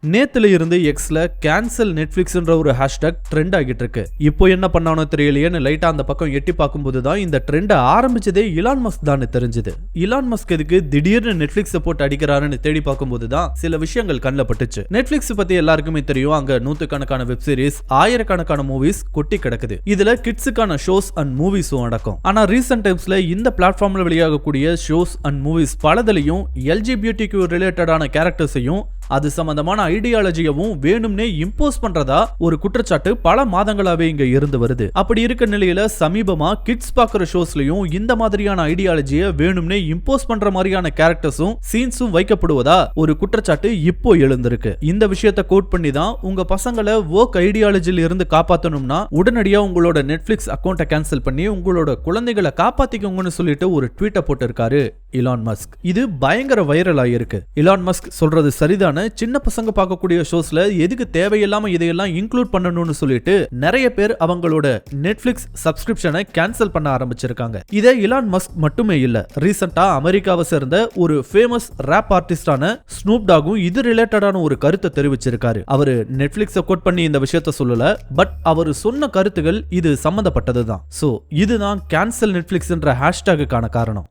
நேத்துல இருந்து எக்ஸ்ல கேன்சல் நெட்ஃபிளிக்ஸ்ன்ற ஒரு ஹேஷ்டாக் ட்ரெண்ட் ஆகிட்டு இருக்கு. இப்போ என்ன பண்ணானோ தெரியலையேன்னு லைட்டா அந்த பக்கம் எட்டி பார்க்கும்போது தான் இந்த ட்ரெண்ட் ஆரம்பிச்சதே இலான் மஸ்க் தான் தெரிஞ்சது. இலான் மஸ்க் எதுக்கு திடீர்னு நெட்ஃபிளிக்ஸ் போட்டு அடிக்கிறாருன்னு தேடி பார்க்கும்போது தான் சில விஷயங்கள் கண்ணில் பட்டுச்சு. நெட்ஃபிளிக்ஸ் பத்தி எல்லாருக்குமே தெரியும். அங்க நூத்துக்கணக்கான வெப் சீரிஸ், ஆயிரக்கணக்கான மூவிஸ் கொட்டி கிடக்குது. இதுல கிட்ஸுக்கான ஷோஸ் அண்ட் மூவிஸும் அடக்கும். ஆனா ரீசென்ட் டைம்ஸ்ல இந்த பிளாட்ஃபார்ம்ல வெளியாகக்கூடிய ஷோஸ் அண்ட் மூவிஸ் பலதுலயும் எல்ஜிபிடிக்யூ ரிலேட்டடான கேரக்டர்ஸையும் அது சம்பந்தமான ஐடியாலஜியவும் வேணும்னே இம்போஸ் பண்றதா ஒரு குற்றச்சாட்டு பல மாதங்களாவே இங்க இருந்து வருது. அப்படி இருக்க நிலையில சமீபமா கிட்ஸ் பாக்குற ஷோஸ்லயும் இந்த மாதிரியான ஐடியாலஜியை வேணும்னே இம்போஸ் பண்ற மாதிரியான கேரக்டர்ஸும் சீன்ஸும் வைக்கப்படுவதா ஒரு குற்றச்சாட்டு இப்போ எழுந்திருக்கு. இந்த விஷயத்தை கோட் பண்ணி தான் உங்க பசங்களை வோக் ஐடியாலஜில இருந்து காப்பாத்தணும்னா உடனடியா உங்களோட நெட்ஃபிளிக்ஸ் அக்கௌண்ட்டை கேன்சல் பண்ணி உங்களோட குழந்தைகளை காப்பாத்திக்கோங்கன்னு சொல்லிட்டு ஒரு ட்வீட்டை போட்டிருக்காரு இலான் மஸ்க். இது பயங்கர வைரல் ஆயிருக்கு. இலான் மஸ்க் சொல்றது சரிதான. சின்ன பசங்க பார்க்கக்கூடிய ஷோஸ்ல எதுக்கு தேவையில்லாம இதையெல்லாம் இன்க்ளூட் பண்ணணும்னு சொல்லிட்டு நிறைய பேர் அவங்களோட நெட்ஃபிளிக்ஸ் சப்ஸ்கிரிப்ஷனை கேன்சல் பண்ண ஆரம்பிச்சிருக்காங்க. இதே இலான் மஸ்க் மட்டுமே இல்ல. ரீசெண்டா அமெரிக்காவை சேர்ந்த ஒரு ஃபேமஸ் ராப் ஆர்டிஸ்டான ஸ்னூப் டாகும் இது ரிலேட்டடான ஒரு கருத்தை தெரிவிச்சிருக்காரு. அவரு நெட்ஃபிளிக்ஸை கோட் பண்ணி இந்த விஷயத்தை சொல்லல, பட் அவர் சொன்ன கருத்துகள் இது சம்பந்தப்பட்டதுதான். சோ இதுதான் கேன்சல் நெட்ஃபிளிக்ஸ்ன்ற ஹேஷ்டாகுக்கான காரணம்.